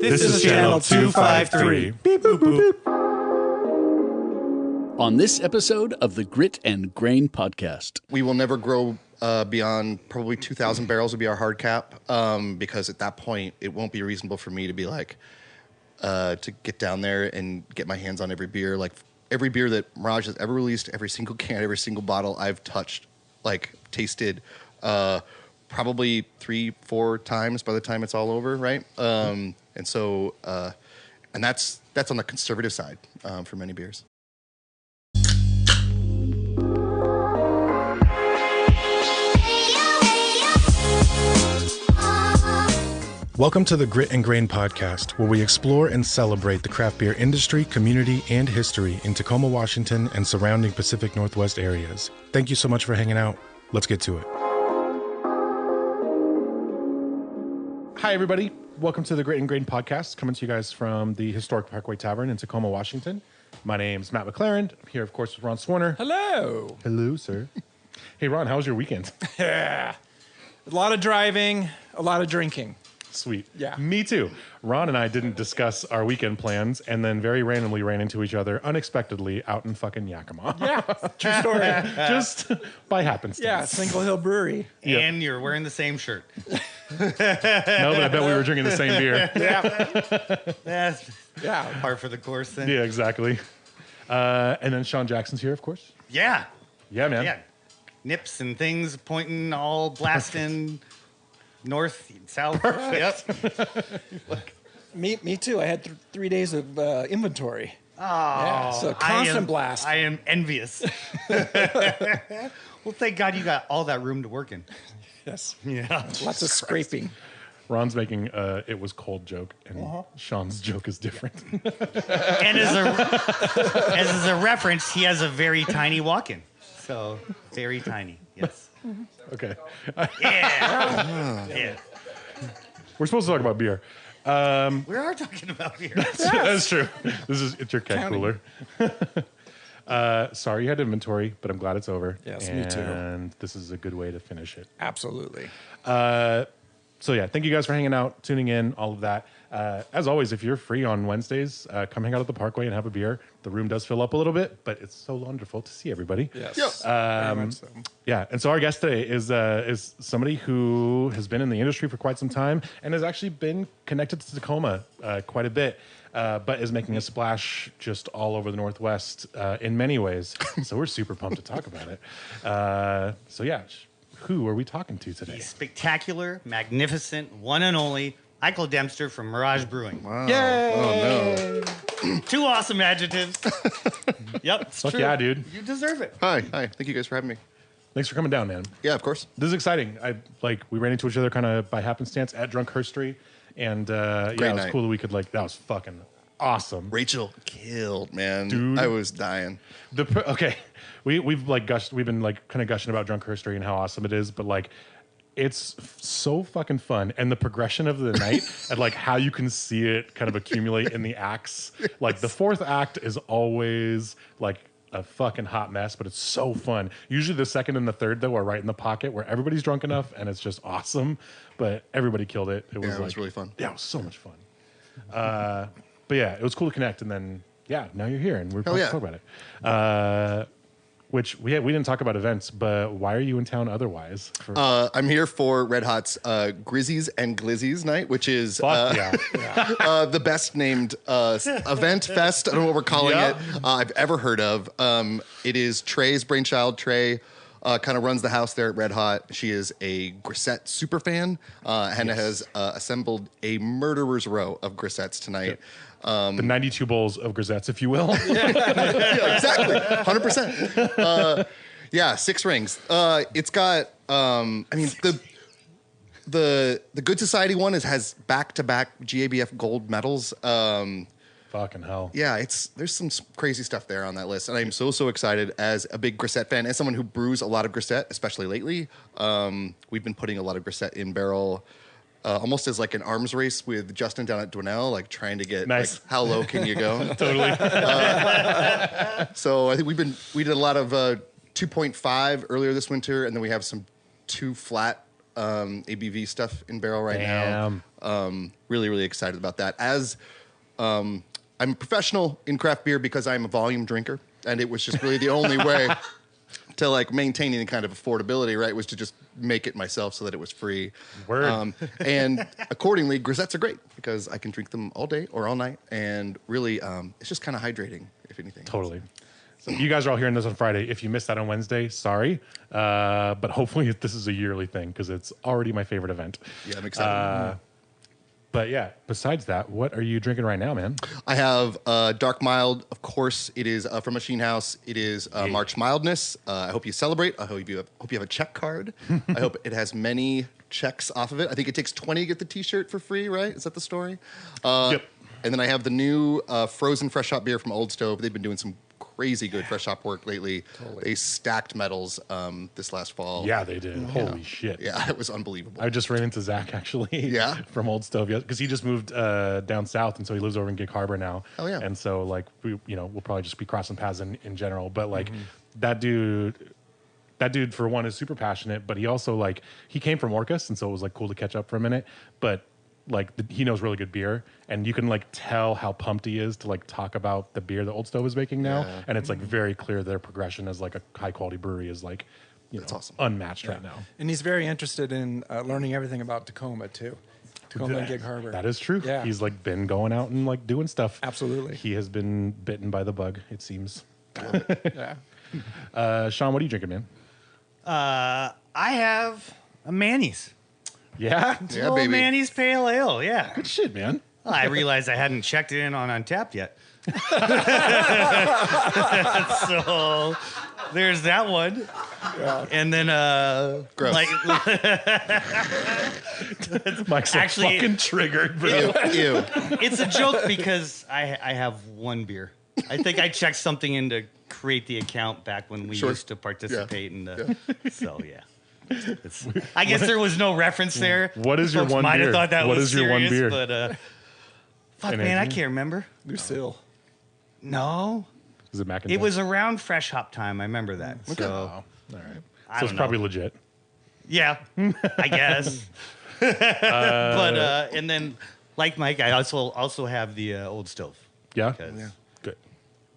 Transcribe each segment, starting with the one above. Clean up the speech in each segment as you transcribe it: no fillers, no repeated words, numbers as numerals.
This is Channel 253. Beep, boop, boop. On this episode of the Grit and Grain Podcast. We will never grow beyond probably 2,000 barrels would be our hard cap, because at that point, it won't be reasonable for me to be like, to get down there and get my hands on every beer. Like, every beer that Mirage has ever released, every single can, every single bottle I've touched, like, tasted, probably 3-4 times by the time it's all over, right? And so, and that's on the conservative side for many beers. Welcome to the Grit and Grain Podcast, where we explore and celebrate the craft beer industry, community, and history in Tacoma, Washington, and surrounding Pacific Northwest areas. Thank you so much for hanging out. Let's get to it. Hi, everybody. Welcome to the Grit and Grain Podcast, coming to you guys from the historic Parkway Tavern in Tacoma, Washington. My name's Matt McLaren. I'm here, of course, with Ron Swarner. Hello. Hello, sir. Hey, Ron, how was your weekend? Yeah. A lot of driving, a lot of drinking. Sweet. Yeah. Me too. Ron and I didn't discuss our weekend plans and then very randomly ran into each other unexpectedly out in fucking Yakima. Yeah. True story. Just by happenstance. Yeah. Single Hill Brewery. And you're wearing the same shirt. No, but I bet we were drinking the same beer. Yeah. That's Yeah. par for the course then. Yeah, exactly. And then Sean Jackson's here, of course. Yeah. Yeah, man. Yeah. Nips and things pointing, all blasting north, south. Yep. Me too. I had 3 days of inventory. Oh, Yeah, so constant blast. I am envious. Well, thank God you got all that room to work in. Yes. Yeah. Lots of scraping. Ron's making it was cold joke, and Sean's joke is different. And as a reference, he has a very tiny walk-in. So, very tiny. Yes. Okay. Yeah. Yeah. We're supposed to talk about beer. We are talking about beer. That's true. It's your keg Counting. cooler. Sorry you had inventory, but I'm glad it's over. Yes, me too. And this is a good way to finish it. Absolutely. So yeah, thank you guys for hanging out, tuning in, all of that. As always, if you're free on Wednesdays, come hang out at the Parkway and have a beer. The room does fill up a little bit, but it's so wonderful to see everybody. Yes. Yep. Very much so. Yeah, and so our guest today is somebody who has been in the industry for quite some time and has actually been connected to Tacoma quite a bit, but is making a splash just all over the Northwest in many ways. So we're super pumped to talk about it. So yeah, who are we talking to today? The spectacular, magnificent, one and only Michael Dempster from Mirage Brewing. Wow. Yay! Oh, no. 2 awesome adjectives. Yep, it's Fuck true. yeah, dude. You deserve it. Hi. Thank you guys for having me. Thanks for coming down, man. Yeah, of course. This is exciting. We ran into each other kind of by happenstance at Drunk Herstory, and yeah, it was night. cool that we could that was fucking awesome. Rachel killed, man. Dude. I was dying. Okay, we've been kind of gushing about Drunk Herstory and how awesome it is, but it's so fucking fun, and the progression of the night and how you can see it kind of accumulate in the acts. The fourth act is always a fucking hot mess, but it's so fun. Usually the second and the third though are right in the pocket where everybody's drunk enough and it's just awesome. But everybody killed it. It was really fun. Yeah, it was so much fun. But yeah, it was cool to connect, and then now you're here and we're Hell going yeah. to talk about it. Which we didn't talk about events, but why are you in town otherwise? I'm here for Red Hot's Grizzies and Glizzies night, which is the best named event fest. I don't know what we're calling it. I've ever heard of. It is Trey's brainchild. Trey kind of runs the house there at Red Hot. She is a Grisette super fan and has assembled a murderer's row of Grisettes tonight. The 92 bowls of grisettes, if you will. Yeah, exactly. 100%. Yeah, 6 rings. It's got, the Good Society one has back-to-back GABF gold medals. Fucking hell. Yeah, there's some crazy stuff there on that list. And I'm so excited as a big Grisette fan, as someone who brews a lot of Grisette, especially lately. We've been putting a lot of Grisette in barrel. Almost as an arms race with Justin down at Dwinell, trying to get nice. How low can you go? Totally. So I think we did a lot of 2.5 earlier this winter, and then we have some 2 flat ABV stuff in barrel right now. Really, really excited about that. As I'm a professional in craft beer because I'm a volume drinker, and it was just really the only way to like maintain any kind of affordability, right, was to just make it myself so that it was free. Word. And accordingly, grisettes are great because I can drink them all day or all night, and really, it's just kind of hydrating, if anything. Totally. So you guys are all hearing this on Friday. If you missed that on Wednesday, sorry. But hopefully this is a yearly thing because it's already my favorite event. Yeah, I'm excited. But yeah, besides that, what are you drinking right now, man? I have Dark Mild. Of course, it is from Machine House. It is March Mildness. I hope you celebrate. I hope you have a check card. I hope it has many checks off of it. I think it takes 20 to get the T-shirt for free, right? Is that the story? Yep. And then I have the new frozen fresh hop beer from Old Stove. They've been doing some crazy good fresh hop work lately. Totally. They stacked medals this last fall. Yeah, they did. Holy shit. Yeah, it was unbelievable. I just ran into Zach actually. Yeah? From Old Stove, because he just moved down south, and so he lives over in Gig Harbor now. Oh, yeah. And so like we'll probably just be crossing paths in general. But like that dude for one is super passionate, but he also like he came from Orcas, and so it was like cool to catch up for a minute. But like he knows really good beer, and you can like tell how pumped he is to like talk about the beer that Old Stove is making now, and it's like very clear their progression as like a high quality brewery is like That's awesome. unmatched right now. And he's very interested in learning everything about Tacoma too. Tacoma and Gig Harbor. That is true. Yeah. He's like been going out and like doing stuff. Absolutely. He has been bitten by the bug, it seems. Yeah. Sean, what are you drinking, man? I have a Manny's. Yeah. Yeah, Old baby. Manny's Pale Ale, yeah. Good shit, man. Well, I realized I hadn't checked it in on Untapped yet. So there's that one. Yeah. And then Gross. Mike's Actually- fucking triggered, bro. Ew. it's a joke because I have one beer. I think I checked something in to create the account back when we Sure. used to participate in the so yeah. I guess there was no reference there. What is your Folks one might beer? have thought that What was is your one serious, beer? But fuck, And man, I Adrian? can't remember. Lucille. No, Is it Macintosh? it was around fresh hop time. I remember that. Oh, So all right. I So it's don't probably know. legit. Yeah, I guess. But and then like Mike, I also have the Old Stove. Yeah. Because Good.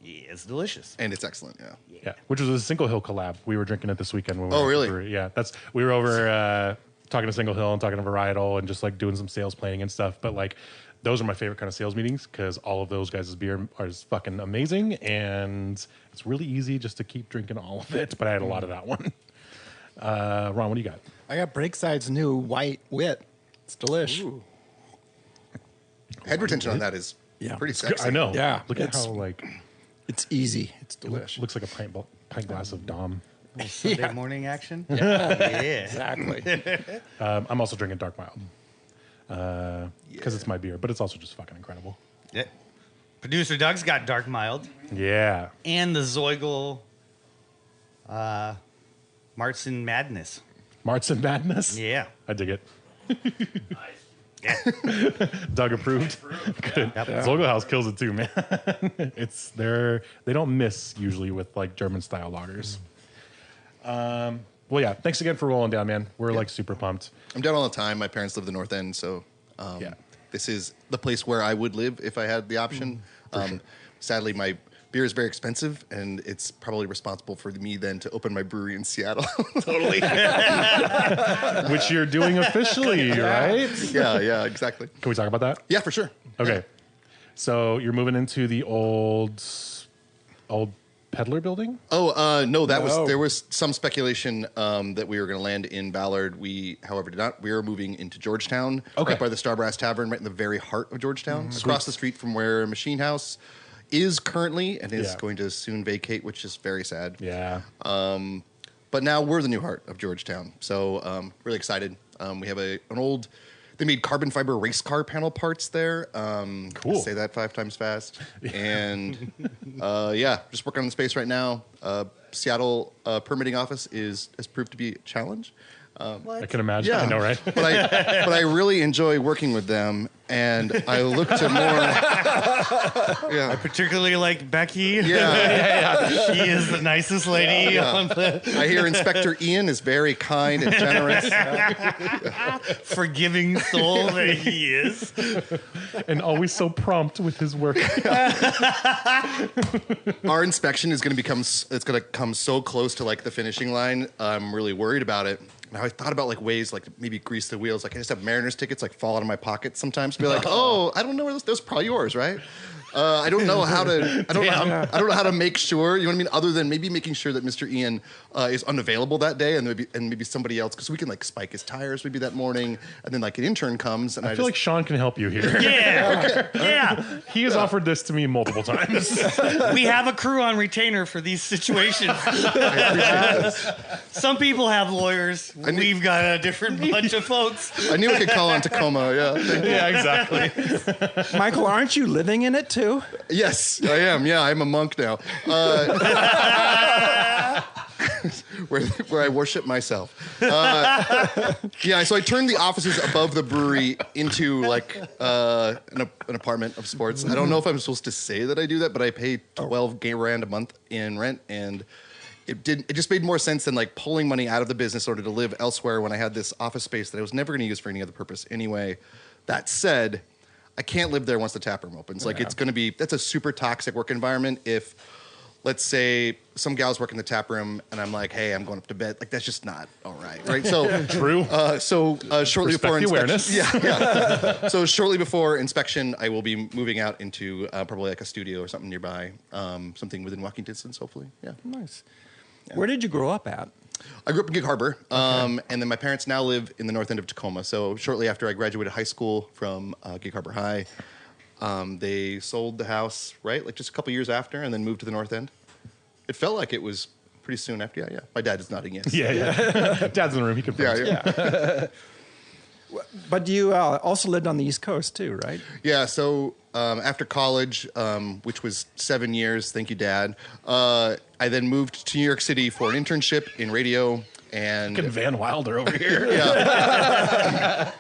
yeah, it's delicious. And it's excellent, yeah. Yeah, which was a Single Hill collab. We were drinking it this weekend. When we Oh, were at the really? brewery. Yeah, we were over talking to Single Hill and talking to Varietal and just like doing some sales planning and stuff. But like, those are my favorite kind of sales meetings because all of those guys' beer are just fucking amazing, and it's really easy just to keep drinking all of it. But I had a lot of that one. Ron, what do you got? I got Breakside's new white wit. It's delish. Ooh. Head retention on that is Yeah. pretty sexy. I know. Yeah, Look at it's- how like It's easy. It's it delish. looks like a pint glass of Dom. Sunday morning action. Yeah. Exactly. I'm also drinking Dark Mild because it's my beer, but it's also just fucking incredible. Yeah. Producer Doug's got Dark Mild Yeah. and the Zoigl Martzen Madness. Martzen Madness. Yeah. I dig it. Yeah. Doug approved. Good. Zolgo House kills it too, man. They don't miss usually with like German style lagers. Well, yeah. Thanks again for rolling down, man. We're like super pumped. I'm down all the time. My parents live in the North End, so Yeah. this is the place where I would live if I had the option. Sadly, my beer is very expensive, and it's probably responsible for me then to open my brewery in Seattle. Totally. Which you're doing officially, right? Yeah, exactly. Can we talk about that? Yeah, for sure. Okay. So you're moving into the old peddler building? Oh, no, No. there was some speculation that we were going to land in Ballard. We, however, did not. We are moving into Georgetown, Okay. right by the Star Brass Tavern, right in the very heart of Georgetown, across the street from where Machine House is currently and is Yeah. going to soon vacate, which is very sad. Yeah. But now we're the new heart of Georgetown, so really excited. We have an old. They made carbon fiber race car panel parts there. Cool. Say that 5 times fast. And yeah, just working on the space right now. Seattle permitting office has proved to be a challenge. I can imagine. Yeah, I know, right? but I really enjoy working with them, and I look to more. I particularly like Becky. Yeah, She is the nicest lady on the I hear Inspector Ian is very kind and generous. forgiving soul that he is. And always so prompt with his work. Our inspection is going to come so close to like the finishing line. I'm really worried about it. And I thought about like ways like maybe grease the wheels. Like I just have Mariners tickets like fall out of my pocket sometimes. Be like, oh, I don't know where those are probably yours, right? I don't know how to. I don't know how to make sure. You know what I mean? Other than maybe making sure that Mr. Ian is unavailable that day, and maybe somebody else, because we can like spike his tires maybe that morning, and then like an intern comes, and I feel like Sean can help you here. Yeah. Yeah. He has offered this to me multiple times. We have a crew on retainer for these situations. Some people have lawyers. We've got a different bunch of folks. I knew I could call on Tacoma. Yeah. Yeah, exactly. Michael, aren't you living in it too? Yes, I am. Yeah, I'm a monk now. Where I worship myself. Yeah, so I turned the offices above the brewery into like an apartment of sorts. I don't know if I'm supposed to say that I do that, but I pay $12,000 a month in rent, and it just made more sense than like pulling money out of the business in order to live elsewhere when I had this office space that I was never going to use for any other purpose anyway. That said, I can't live there once the tap room opens. Like that's a super toxic work environment. If, let's say, some gals work in the tap room and I'm like, hey, I'm going up to bed. Like that's just not all right? So True. Shortly Respect before the awareness. yeah. So shortly before inspection, I will be moving out into probably like a studio or something nearby, something within walking distance, hopefully. Yeah. Nice. Where did you grow up at? I grew up in Gig Harbor, and then my parents now live in the north end of Tacoma. So shortly after I graduated high school from Gig Harbor High, they sold the house, right? Like just a couple years after, and then moved to the north end. It felt like it was pretty soon after. Yeah. My dad is nodding yes. Yeah. Dad's in the room. He confirms. Yeah. But you also lived on the East Coast too, right? Yeah, so after college, which was 7 years, thank you, Dad, I then moved to New York City for an internship in radio. And Fucking Van Wilder over here. Yeah.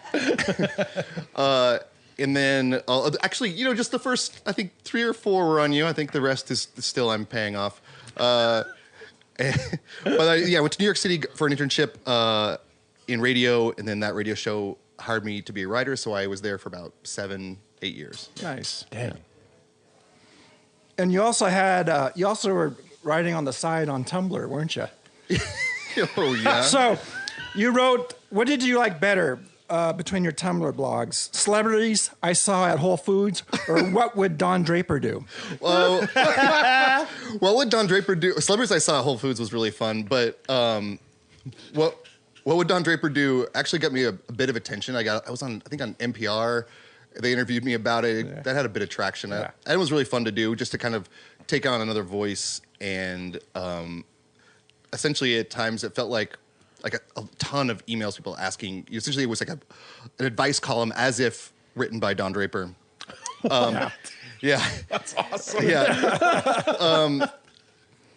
And then, actually, just the first, I think 3 or 4 were on you. I think the rest is still I'm paying off. But I went to New York City for an internship in radio, and then that radio show hired me to be a writer, so I was there for about 7-8 years. Nice. Damn. And you also were writing on the side on Tumblr, weren't you? Oh, yeah. So you wrote, what did you like better between your Tumblr blogs? Celebrities I saw at Whole Foods, or what would Don Draper do? Well, what would Don Draper do? Celebrities I saw at Whole Foods was really fun, but what would Don Draper do actually got me a bit of attention. I was on NPR. They interviewed me about it. Yeah. That had a bit of traction. Yeah. It was really fun to do, just to kind of take on another voice. And essentially at times it felt like a ton of emails, people asking. Essentially it was like an advice column as if written by Don Draper. Yeah. That's awesome. Yeah.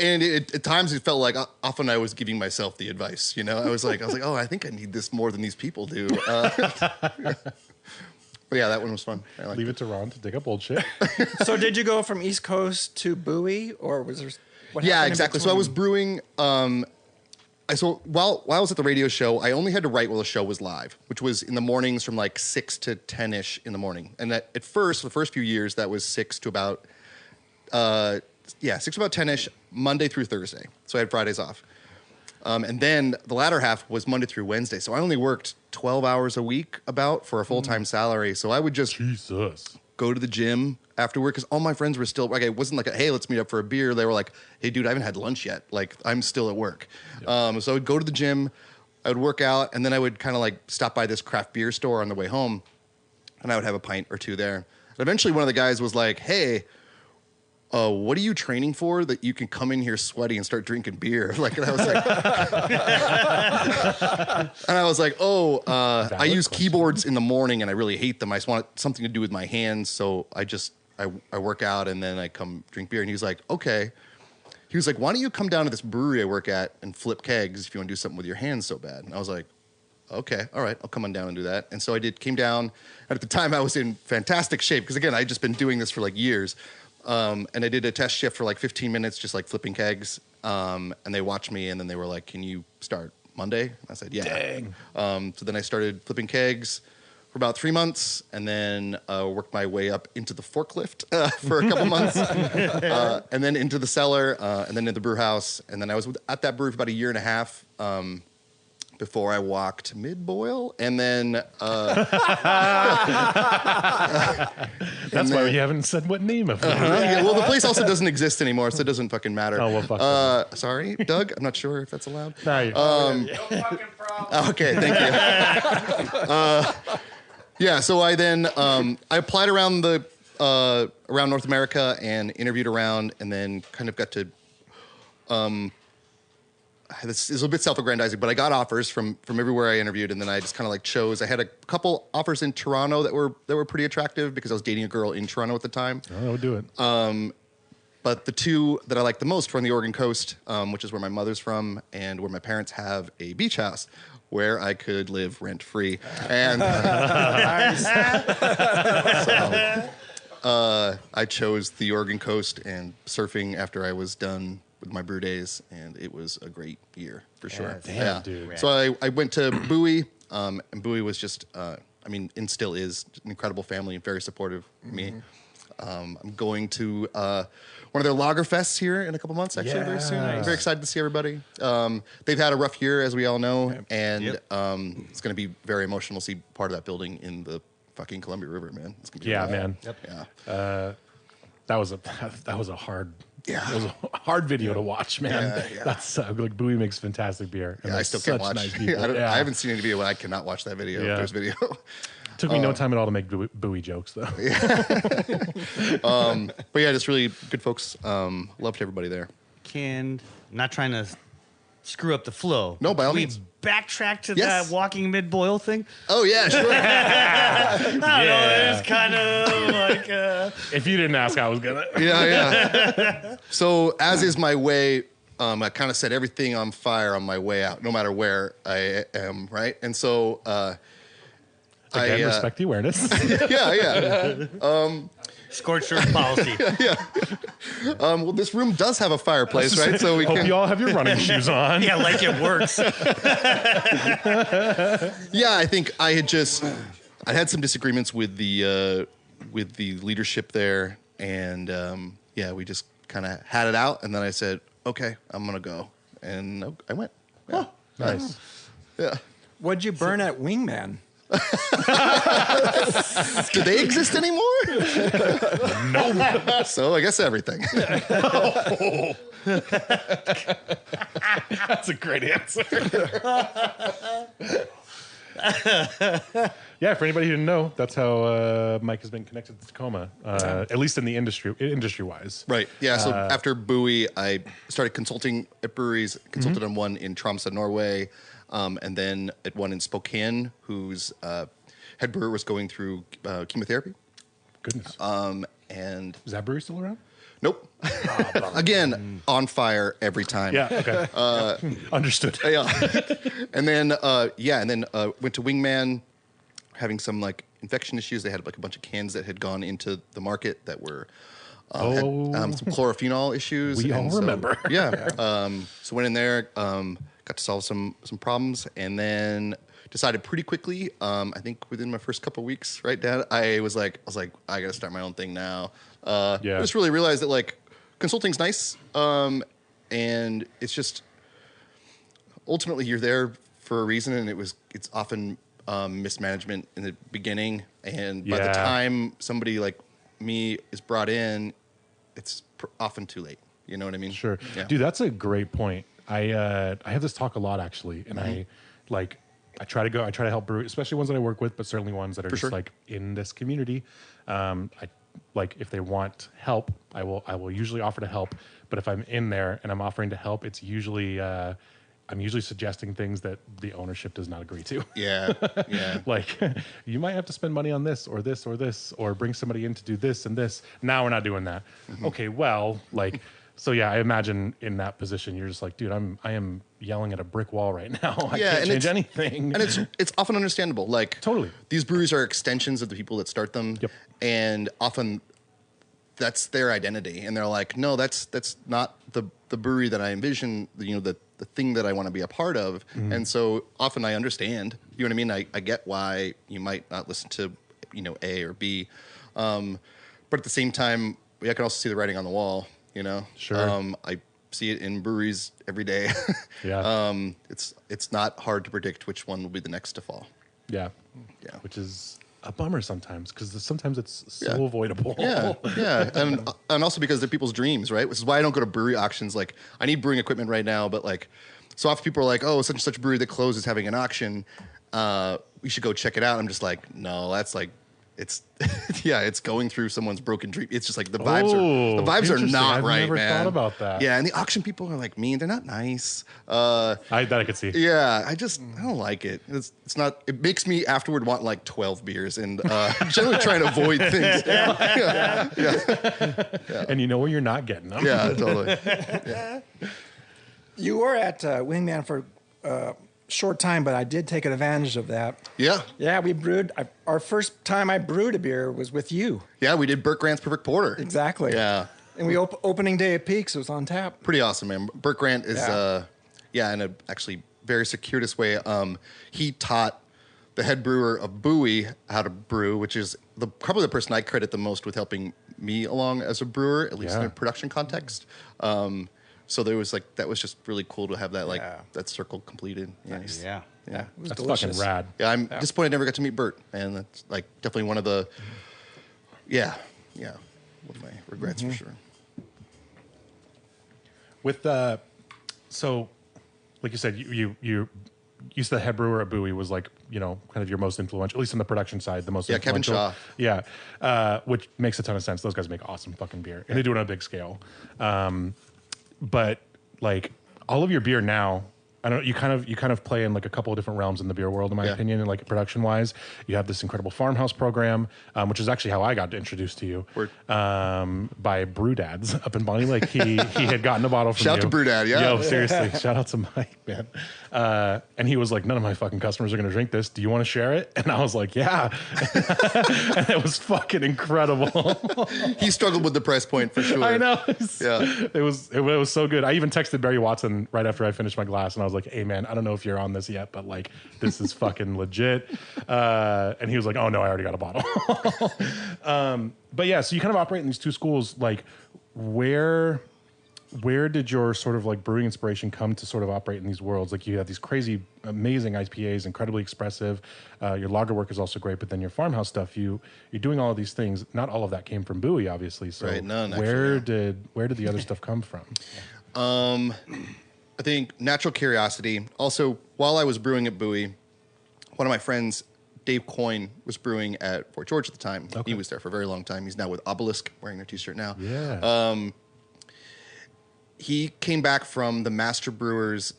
And at times it felt like often I was giving myself the advice, I was like, oh, I think I need this more than these people do. But yeah, that one was fun. Leave it to Ron to dig up old shit. So did you go from East Coast to Buoy, or was there? What Yeah, happened in exactly. So I between? was brewing. So while I was at the radio show, I only had to write while the show was live, which was in the mornings from like 6 to 10-ish in the morning. And at first, the first few years, that was 6 to about 10-ish, Monday through Thursday. So I had Fridays off. And then the latter half was Monday through Wednesday. So I only worked 12 hours a week for a full-time salary. So I would just Jesus. go to the gym after work, because all my friends were still, like, it wasn't like, hey, let's meet up for a beer. They were like, hey, dude, I haven't had lunch yet. Like, I'm still at work. Yep. So I would go to the gym, I would work out, and then I would kind of like stop by this craft beer store on the way home, and I would have a pint or two there. And eventually one of the guys was like, hey, what are you training for that you can come in here sweaty and start drinking beer? Like, and I was like, I use keyboards in the morning and I really hate them. I just want something to do with my hands. So I work out and then I come drink beer. And he was like, okay. He was like, why don't you come down to this brewery I work at and flip kegs if you want to do something with your hands so bad? And I was like, okay, all right, I'll come on down and do that. And so I came down. And at the time, I was in fantastic shape because, again, I'd just been doing this for like years. And I did a test shift for like 15 minutes, just like flipping kegs. And they watched me, and then they were like, "Can you start Monday?" And I said, "Yeah." Dang. So then I started flipping kegs for about 3 months, and then worked my way up into the forklift for a couple months, and then into the cellar, and then in the brew house. And then I was at that brewery for about a year and a half before I walked mid-boil. And then... That's why we haven't said what name of it. yeah, well, the place also doesn't exist anymore, so it doesn't fucking matter. Oh, well, fuck sorry, Doug? I'm not sure if that's allowed. No, No fucking problem. Okay, thank you. Yeah, so I then I applied around around North America and interviewed around, and then kind of got to. This is a bit self-aggrandizing, but I got offers from everywhere I interviewed, and then I just kind of like chose. I had a couple offers in Toronto that were pretty attractive because I was dating a girl in Toronto at the time. Oh, do it. But the two that I liked the most were on the Oregon coast, which is where my mother's from, and where my parents have a beach house where I could live rent-free. And so I chose the Oregon coast and surfing after I was done with my brew days, and it was a great year for sure. Damn, dude. So I went to Buoy, and Buoy was just, and still is an incredible family and very supportive of me. I'm going to one of their lager fests here in a couple months, actually, very soon. I'm very excited to see everybody. They've had a rough year, as we all know, and it's going to be very emotional to see part of that building in the fucking Columbia River, man. It's gonna be rough. Man. Yep. Yeah. That was a hard. Yeah, it was a hard video to watch, man. Yeah. That's like Buoy makes fantastic beer. And Yeah, I still can't watch. Nice people. I haven't seen any video where I cannot watch that video. Yeah. If there's video. Took me no time at all to make Buoy jokes, though. But yeah, just really good folks. Loved everybody there. Not trying to screw up the flow. No, by all we means. backtrack to Yes. that walking mid-boil thing? Oh yeah, sure. I don't know, it's kind of like... If you didn't ask, I was gonna. yeah. So as is my way, I kind of set everything on fire on my way out, no matter where I am, right? And so Again, respect the awareness. yeah. Scorched earth policy. Well, this room does have a fireplace, right? So we Hope can. you all have your running shoes on. Yeah, like it works. Yeah, I think I had some disagreements with the leadership there, and we just kind of had it out, and then I said, okay, I'm gonna go, and I went. Yeah. Nice. Yeah. What'd you burn at Wingman? Do they exist anymore? No. So I guess everything. That's a great answer. Yeah, for anybody who didn't know, that's how Mike has been connected to Tacoma, at least in the industry-wise. Right. Yeah. So after Buoy, I started consulting at breweries. Consulted on one in Tromsø, Norway, and then at one in Spokane, whose head brewer was going through chemotherapy. Goodness. And Is that brewery still around? nope. Again, on fire every time. Yeah. Okay. Understood. Yeah. And then went to Wingman, having some like infection issues. They had like a bunch of cans that had gone into the market that were had some chlorophenol issues. We all remember. Yeah. So went in there, got to solve some problems, and then decided pretty quickly. I think within my first couple of weeks, right, Dad, I was like, I got to start my own thing now. I just really realized that like consulting's nice, and it's just ultimately you're there for a reason, and it's often mismanagement in the beginning, and by the time somebody like me is brought in, it's often too late. You know what I mean? Sure. Yeah. Dude, that's a great point. I have this talk a lot actually, and I try to help breweries, especially ones that I work with, but certainly ones that are just sure. like in this community. If they want help, I will usually offer to help. But if I'm in there and I'm offering to help, it's usually I'm usually suggesting things that the ownership does not agree to. Yeah. Yeah. Like, you might have to spend money on this or this or this, or bring somebody in to do this and this. Now we're not doing that. Okay, well, like, So yeah, I imagine in that position, you're just like, dude, I am yelling at a brick wall right now. I Yeah, can't and change anything. And it's often understandable. Like Totally. these breweries are extensions of the people that start them. Yep. And often that's their identity. And they're like, no, that's not the brewery that I envision, the thing that I want to be a part of. Mm-hmm. And so often I understand, you know what I mean? I get why you might not listen to, A or B. But at the same time, I can also see the writing on the wall, Sure. I see it in breweries every day. Yeah. It's not hard to predict which one will be the next to fall. Yeah. Yeah. Which is a bummer sometimes because sometimes it's so Yeah. avoidable. Yeah, and also because they're people's dreams, right? Which is why I don't go to brewery auctions. Like, I need brewing equipment right now, but like, so often people are like, "Oh, such and such brewery that closes having an auction. We should go check it out." I'm just like, no, that's like, it's it's going through someone's broken dream. It's just like the vibes are interesting. not I've right, never man. thought about that. Yeah, and the auction people are like mean. They're not nice. That I could see. Yeah, I don't like it. It's not. It makes me afterward want like 12 beers and generally trying to avoid things. Yeah. And you know where you're not getting them. Yeah, totally. You were at Wingman for a short time, but I did take advantage of that. Yeah. Yeah, we brewed. Our first time I brewed a beer was with you. Yeah, we did Burt Grant's Perfect Porter. Exactly. Yeah. And we opening day at Peaks was on tap. Pretty awesome, man. Burt Grant is, Yeah. in a actually very circuitous way. He taught the head brewer of Buoy how to brew, which is probably the person I credit the most with helping me along as a brewer, at least in a production context. So there was that was just really cool to have that that circle completed. Nice. Yeah. Yeah, it was That's delicious. fucking rad. Yeah, I'm disappointed I never got to meet Bert, and that's definitely one of the one of my regrets for sure. With so like you said, you used the head brewer at Buoy was kind of your most influential, at least on the production side, the most Kevin influential. Shaw. Yeah, which makes a ton of sense. Those guys make awesome fucking beer, and they do it on a big scale. But like all of your beer now, I don't know, you kind of play in like a couple of different realms in the beer world, in my opinion, and like production wise. You have this incredible farmhouse program, which is actually how I got introduced to you. By Brew Dads up in Bonnie Lake. He had gotten a bottle from Shout you. out to Brew Dad, yeah. Yo, seriously, shout out to Mike, man. And he was like, none of my fucking customers are going to drink this. Do you want to share it? And I was like, yeah. And it was fucking incredible. He struggled with the price point for sure. I know. Yeah. It was so good. I even texted Barry Watson right after I finished my glass, and I was like, hey, man, I don't know if you're on this yet, but like, this is fucking legit. And he was like, oh, no, I already got a bottle. But yeah, so you kind of operate in these two schools. Like, where did your sort of like brewing inspiration come to sort of operate in these worlds? Like, you have these crazy, amazing IPAs, incredibly expressive. Your lager work is also great, but then your farmhouse stuff, you're doing all of these things. Not all of that came from Buoy, obviously. So Right, none, where actually, did the other stuff come from? I think natural curiosity. Also, while I was brewing at Buoy, one of my friends, Dave Coyne, was brewing at Fort George at the time. Okay. He was there for a very long time. He's now with Obelisk, wearing their t-shirt now. Yeah. He came back from the Master Brewers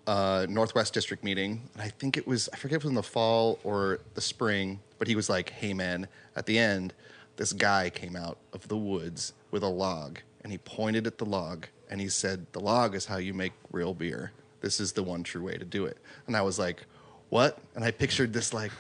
Northwest District meeting. And I forget if it was in the fall or the spring, but he was like, hey, man, at the end, this guy came out of the woods with a log, and he pointed at the log, and he said, the log is how you make real beer. This is the one true way to do it. And I was like, what? And I pictured this like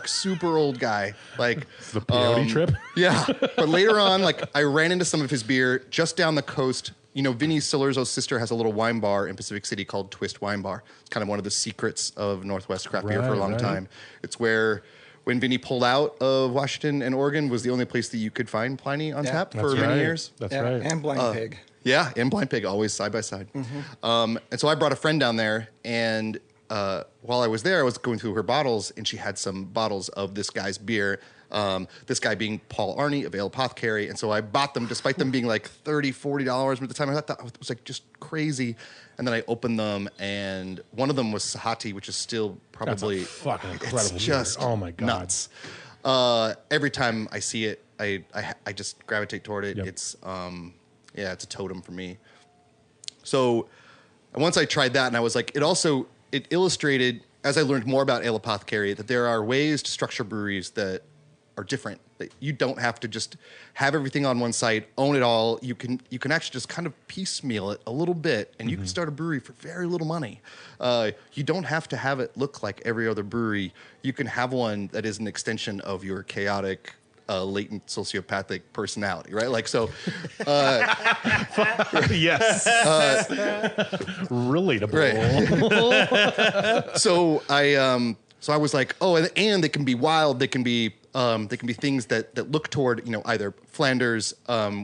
super old guy. Like It's the peyote trip? Yeah. But later on, I ran into some of his beer just down the coast. Vinny Silurzo's sister has a little wine bar in Pacific City called Twist Wine Bar. It's kind of one of the secrets of Northwest craft beer for a long time. It's where, when Vinny pulled out of Washington and Oregon, was the only place that you could find Pliny on tap for many years. That's right. And Blind Pig. Yeah, and Blind Pig, always side by side. And so I brought a friend down there, and while I was there, I was going through her bottles, and she had some bottles of this guy's beer. This guy being Paul Arney of Ale Apothecary. And so I bought them, despite them being like $30, $40 at the time. I thought that was like just crazy. And then I opened them, and one of them was Sahati, which is still probably That's a fucking incredible it's just beer. Oh my God. nuts. Every time I see it, I just gravitate toward it. Yep. It's it's a totem for me. So once I tried that, and I was like, it illustrated, as I learned more about Ale Apothecary, that there are ways to structure breweries that are different. You don't have to just have everything on one site, own it all. You can actually just kind of piecemeal it a little bit, and you can start a brewery for very little money. You don't have to have it look like every other brewery. You can have one that is an extension of your chaotic, latent sociopathic personality, right? Like, so Yes. Relatable. Right. So I was like, oh, and they can be wild. They can be things that look toward, either Flanders,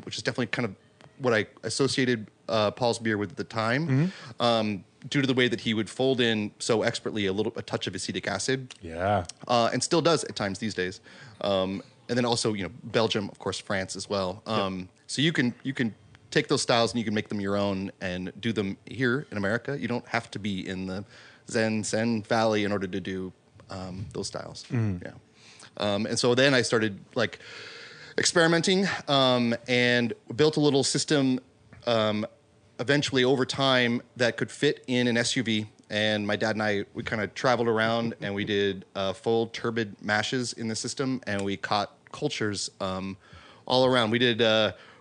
which is definitely kind of what I associated Paul's beer with at the time, due to the way that he would fold in so expertly a touch of acetic acid. Yeah. And still does at times these days. And then also, Belgium, of course, France as well. So you can take those styles and you can make them your own and do them here in America. You don't have to be in the Sen Valley in order to do those styles. Yeah. And so then I started like experimenting and built a little system eventually over time that could fit in an SUV. And my dad and I, we kind of traveled around and we did full turbid mashes in the system, and we caught cultures all around. We did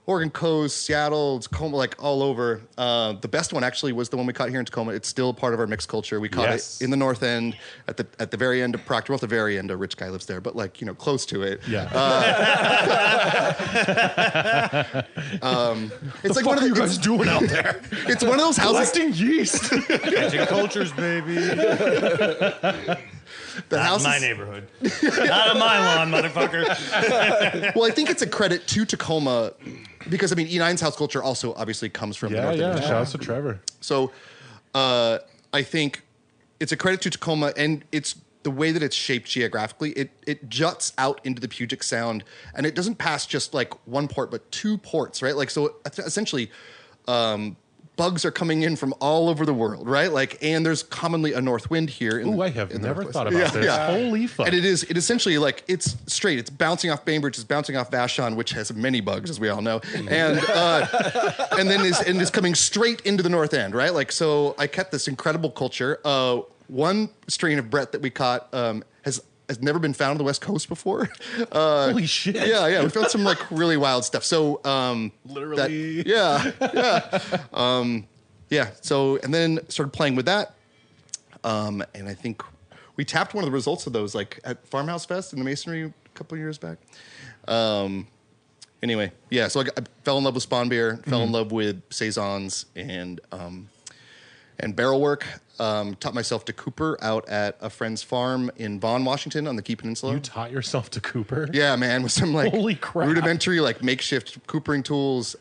Oregon Coast, Seattle, Tacoma, like all over. The best one actually was the one we caught here in Tacoma. It's still part of our mixed culture. We caught it in the north end, at the very end of Proctor. Well, at the very end, a rich guy lives there, but like close to it. Yeah. It's like What one of are you guys doing out there? It's one of those houses. Collecting yeast. Catching cultures, baby. The Not house in my is- neighborhood. Not on my lawn, motherfucker. Well, I think it's a credit to Tacoma because E9's house culture also obviously comes from the north end of Shout out to Trevor. So I think it's a credit to Tacoma, and it's the way that it's shaped geographically. It juts out into the Puget Sound, and it doesn't pass just like one port, but two ports, right? Like, so essentially, bugs are coming in from all over the world, right? Like, and there's commonly a north wind here. Ooh, I have in the never Northwest. thought about this. Yeah. Holy fuck. And it essentially like it's straight. It's bouncing off Bainbridge. It's bouncing off Vashon, which has many bugs, as we all know, and then is coming straight into the north end, right? Like, so I kept this incredible culture. One strain of Brett that we caught has never been found on the West Coast before. Holy shit. Yeah. We found some like really wild stuff. So Literally. Yeah. So, and then started playing with that. And I think we tapped one of the results of those like at Farmhouse Fest in the Masonry a couple of years back. Anyway, yeah. So I fell in love with Spawn beer, fell in love with saisons and barrel work. Taught myself to cooper out at a friend's farm in Vaughan, Washington on the Key Peninsula. You taught yourself to cooper? Yeah, man, with some like Holy crap. rudimentary like makeshift coopering tools.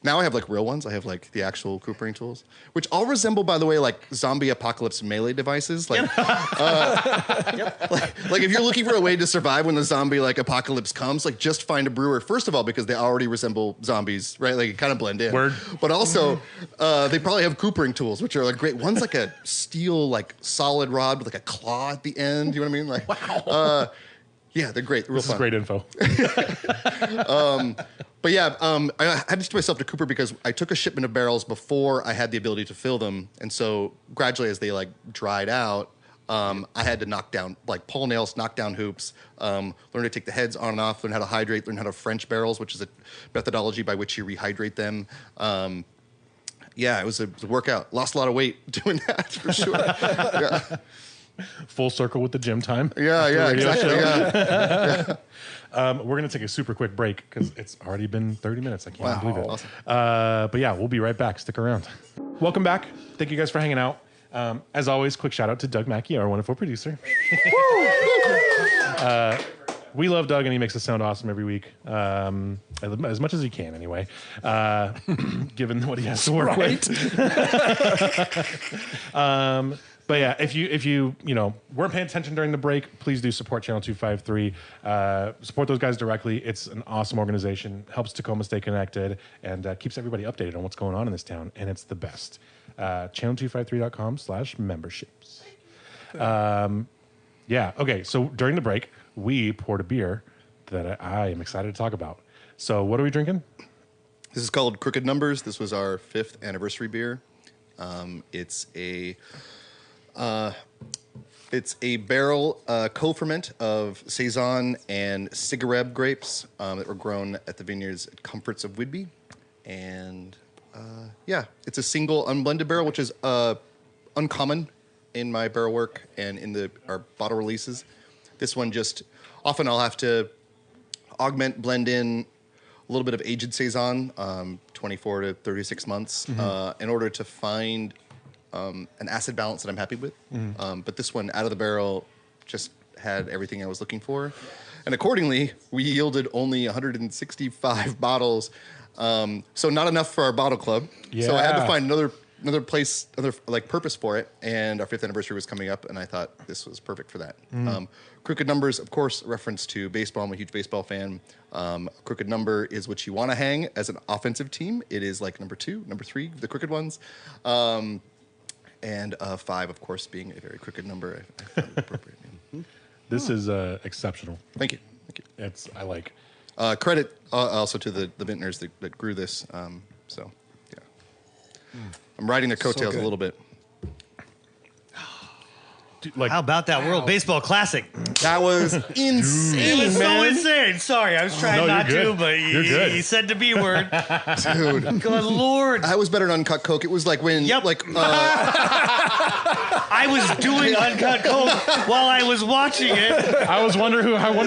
Now I have like real ones. I have like the actual coopering tools, which all resemble, by the way, like zombie apocalypse melee devices. Like, like if you're looking for a way to survive when the zombie like apocalypse comes, like just find a brewer. First of all, because they already resemble zombies, right? Like kind of blend in. Word. But also, they probably have coopering tools, which are like great. One's like a steel like solid rod with like a claw at the end. You know what I mean? Like, wow. Yeah, they're great. They're real This is fun. great info. But yeah, I had to teach myself to cooper because I took a shipment of barrels before I had the ability to fill them, and so gradually as they like dried out, I had to knock down like pull nails, knock down hoops, learn to take the heads on and off, learn how to hydrate, learn how to French barrels, which is a methodology by which you rehydrate them. Yeah, it was a workout. Lost a lot of weight doing that for sure. Yeah. Full circle with the gym time. Yeah, radio exactly. show. Yeah. We're going to take a super quick break because it's already been 30 minutes. I can't Wow. believe it. Awesome. But yeah, we'll be right back. Stick around. Welcome back. Thank you guys for hanging out. As always, quick shout out to Doug Mackey, our wonderful producer. We love Doug, and he makes us sound awesome every week, as much as he can, anyway. Given what he has to work with. But yeah, if you weren't paying attention during the break, please do support Channel 253. Support those guys directly. It's an awesome organization, helps Tacoma stay connected, and keeps everybody updated on what's going on in this town, and it's the best. Channel253.com/memberships. Yeah, okay, so during the break, we poured a beer that I am excited to talk about. So what are we drinking? This is called Crooked Numbers. This was our 5th anniversary beer. It's a It's a barrel co-ferment of Saison and Cigarette grapes that were grown at the vineyards at Comforts of Whidbey. And it's a single unblended barrel, which is uncommon in my barrel work and in our bottle releases. This one often I'll have to augment, blend in a little bit of aged Saison, 24 to 36 months, in order to find an acid balance that I'm happy with. But this one, out of the barrel, just had everything I was looking for. And accordingly, we yielded only 165 bottles. So not enough for our bottle club. Yeah. So I had to find another place, purpose for it. And our 5th anniversary was coming up, and I thought this was perfect for that. Crooked numbers, of course, reference to baseball. I'm a huge baseball fan. Crooked number is what you want to hang as an offensive team. It is like number 2, number 3, the crooked ones. And 5, of course, being a very crooked number. I found it appropriate. This is exceptional. Thank you. I like. Credit also to the vintners that grew this. I'm riding their coattails a little bit. Dude, How about that World Baseball Classic? That was insane, It was so man. insane. Sorry, I was trying No, not you're to, good. but You're good. you said the B word. Dude. Good Lord. I was better than Uncut Coke. It was like when, Yep. I was doing Uncut Coke while I was watching it. I wondered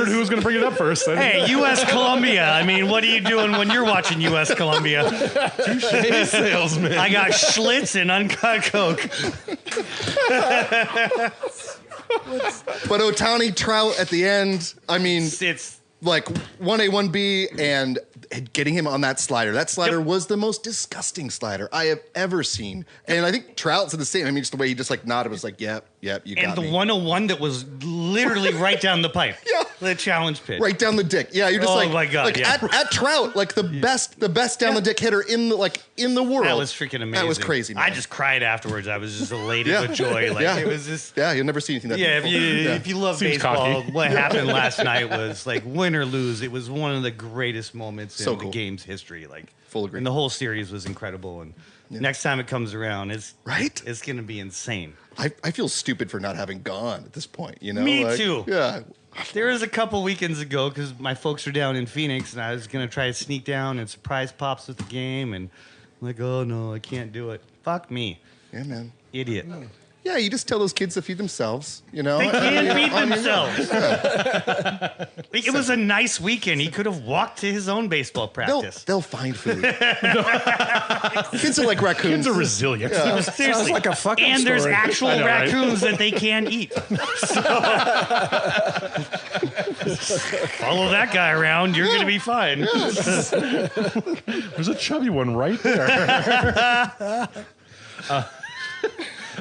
who was going to bring it up first. Hey, U.S. Columbia. I mean, what are you doing when you're watching U.S. Columbia? Touche, salesman. I got Schlitz and Uncut Coke. but Otani Trout at the end, I mean, It's like 1A, 1B, and getting him on that slider. That slider Yep. was the most disgusting slider I have ever seen. And I think Trout's the same. I mean, just the way he just like nodded was like, yep, you and got the me. 101 that was literally right down the pipe. Yeah. The challenge pitch. Right down the dick. Yeah, you're just Oh like, my God, like yeah. at Trout, like the best down the dick hitter in the world. That was freaking amazing. That was crazy, man. I just cried afterwards. I was just elated with joy. Like Yeah. it was just. Yeah, you'll never see anything that Yeah, beautiful. if you love Seems baseball, cocky. what happened last night was like win or lose. It was one of the greatest moments So in cool. the game's history. Like Full agreement. And the whole series was incredible. And next time it comes around, it's going to be insane. I feel stupid for not having gone at this point, you know? Me Like, too. Yeah. There was a couple weekends ago because my folks are down in Phoenix, and I was gonna try to sneak down and surprise pops with the game, and I'm like, oh no, I can't do it. Fuck me, Yeah, man. idiot. Yeah, you just tell those kids to feed themselves, you know? They can Yeah, feed on your- themselves. It was a nice weekend. He could have walked to his own baseball practice. They'll find food. Kids are like raccoons. Kids are resilient. Seriously. Sounds like a fucking and there's story. actual I know, right? raccoons that they can eat. Follow that guy around. You're gonna be fine. There's a chubby one right there.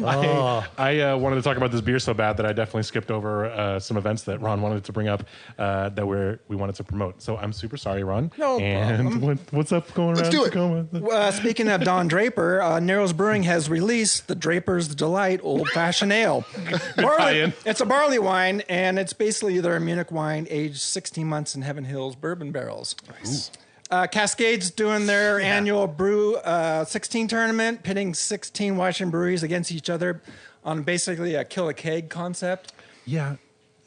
I wanted to talk about this beer so bad that I definitely skipped over some events that Ron wanted to bring up that we wanted to promote. So I'm super sorry, Ron. No and what's up going Let's around do it. Tacoma? Speaking of Don Draper, Narrows Brewing has released the Draper's Delight Old Fashioned Ale. tie-in. It's a barley wine, and it's basically their Munich wine aged 16 months in Heaven Hills bourbon barrels. Nice. Cascade's doing their annual Brew 16 tournament, pitting 16 Washington breweries against each other on basically a kill a keg concept. Yeah.